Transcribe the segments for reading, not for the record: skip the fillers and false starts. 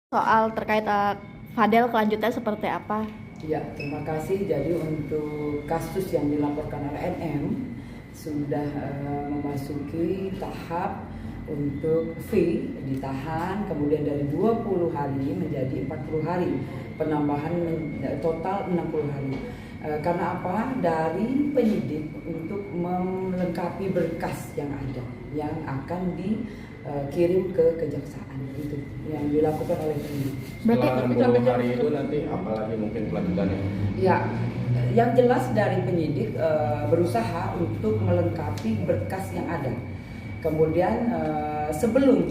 Soal terkait Fadel kelanjutannya seperti apa? Ya, terima kasih. Jadi untuk kasus yang dilaporkan oleh NM sudah memasuki tahap untuk V ditahan, kemudian dari 20 hari menjadi 40 hari, penambahan total 60 hari. Karena apa? Dari penyidik untuk melengkapi berkas yang ada yang akan dikirim ke kejaksaan, itu yang dilakukan oleh penyidik. Setelah 60 hari itu nanti apalagi mungkin kelanjutannya? Ya, yang jelas dari penyidik berusaha untuk melengkapi berkas yang ada. Kemudian sebelum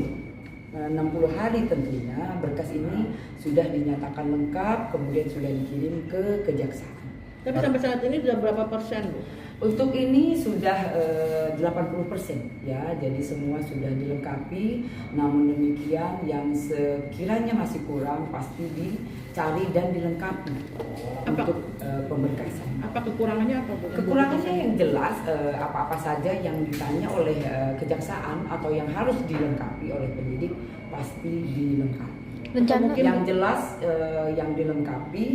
60 hari tentunya berkas ini sudah dinyatakan lengkap, kemudian sudah dikirim ke kejaksaan. Tapi sampai saat ini sudah berapa persen, Bu? Untuk ini sudah 80% ya, jadi semua sudah dilengkapi. Namun demikian yang sekiranya masih kurang pasti dicari dan dilengkapi untuk pemberkasan. Apa kekurangannya apa, Bu? Kekurangannya yang jelas apa-apa saja yang ditanya oleh kejaksaan atau yang harus dilengkapi oleh penyidik pasti dilengkapi. Rencana Yang jelas yang dilengkapi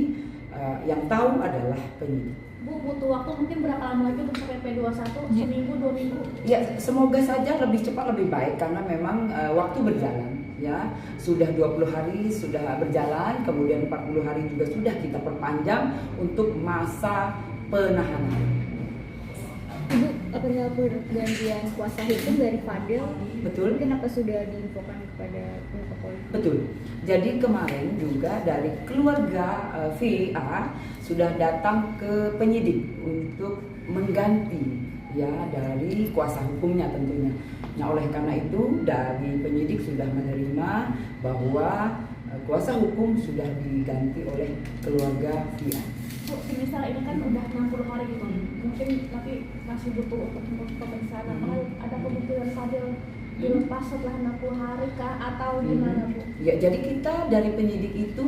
yang tahu adalah penyidik. Bu, butuh waktu mungkin berapa lama lagi untuk sampai P21? Seminggu, 2 minggu? Ya, semoga saja lebih cepat lebih baik karena memang waktu berjalan ya. Sudah 20 hari sudah berjalan, kemudian 40 hari juga sudah kita perpanjang untuk masa penahanan. Ibu, perihal pergantian kuasa hukum dari Fadel, Betul? kenapa sudah diinfokan kepada pihak kepolisian? Betul. Jadi kemarin juga dari keluarga VA sudah datang ke penyidik untuk mengganti ya dari kuasa hukumnya tentunya. Nah, oleh karena itu dari penyidik sudah menerima bahwa kuasa hukum sudah diganti oleh keluarga VA. Bu, misal ini kan udah 60 hari gitu, mungkin tapi masih butuh untuk pemeriksaan. Apakah ada kemungkinan Fadel dilepas setelah 60 hari kah atau gimana, Bu? Ya, jadi kita dari penyidik itu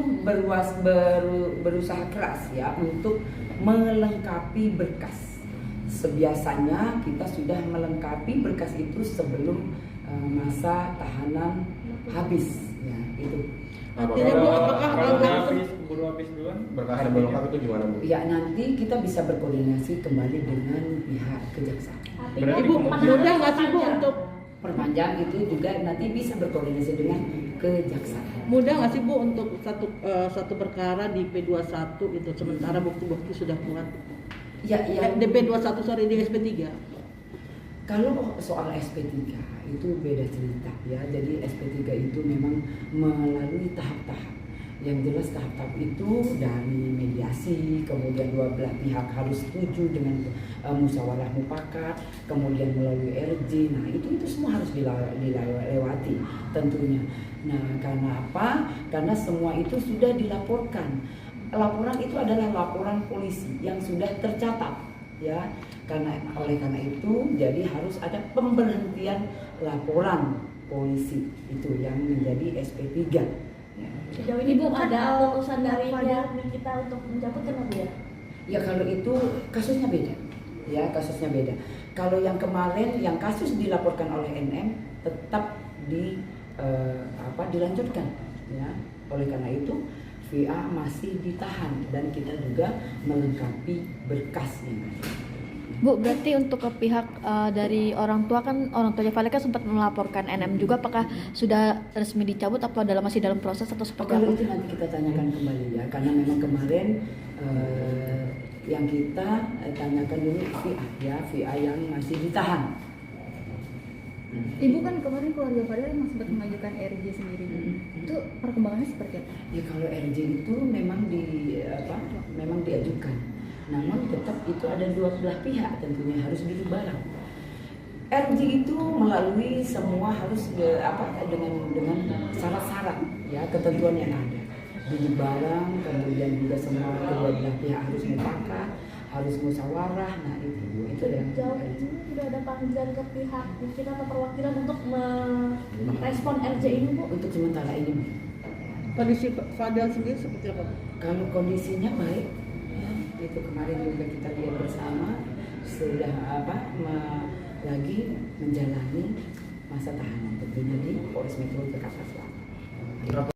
berusaha keras ya untuk melengkapi berkas. Sebiasanya kita sudah melengkapi berkas itu sebelum masa tahanan habis ya, itu. Artinya, Bu, apakah keburu habis duluan? Berkasnya belum lengkap itu gimana, Bu? Ya, nanti kita bisa berkoordinasi kembali dengan pihak kejaksaan. Artinya Ibu, mudah nggak sih, Bu, untuk Perpanjang itu juga nanti bisa berkoordinasi dengan kejaksaan. mudah nggak sih, Bu, untuk satu perkara di P21 itu sementara bukti-bukti sudah kuat? Ya, yang Di P21 sorry, di SP3. kalau soal SP3 itu beda cerita ya. Jadi SP3 itu memang melalui tahap-tahap. Yang jelas tahap-tahap itu dari mediasi, kemudian dua belah pihak harus setuju dengan musyawarah mufakat, kemudian melalui RJ. Nah, itu semua harus dilewati tentunya. Nah, karena apa? Karena semua itu sudah dilaporkan. Laporan itu adalah laporan polisi yang sudah tercatat ya. Oleh karena itu jadi harus ada pemberhentian laporan polisi itu yang menjadi SP3. Sejauh ini belum ada keputusan dari kita untuk mencabut kan, Bu ya? Ya, kalau itu kasusnya beda. Ya, kasusnya beda. Kalau yang kemarin yang kasus dilaporkan oleh NM tetap dilanjutkan ya. Oleh karena itu VA masih ditahan dan kita juga melengkapi berkasnya. Bu, berarti untuk ke pihak dari orang tua tuanya Fadel kan sempat melaporkan NM juga, apakah sudah resmi dicabut atau masih dalam proses atau seperti Kalau apa? itu nanti kita tanyakan kembali ya, karena memang kemarin yang kita tanyakan dulu VA yang masih ditahan. Ibu kan kemarin keluarga Fadel emang sempat mengajukan RJ sendiri. Itu perkembangannya seperti apa? Ya, kalau RJ itu memang diajukan. Namun tetap itu ada dua belah pihak tentunya harus duduk bareng. RJ itu melalui semua harus dengan syarat-syarat ya, ketentuan yang ada. Duduk bareng, kemudian juga semua kedua belah pihak harus mufakat, harus musyawarah. Nah, itu yang Jauh ini sudah ada panggilan ke pihak mungkin atau perwakilan untuk merespon RJ ini, Bu? untuk sementara ini. Kondisi Fadel sendiri seperti apa, Bu? Kalau kondisinya baik, ya, itu kemarin juga kita lihat bersama sudah lagi menjalani masa tahanan tentunya di Polres Metro Jakarta Selatan.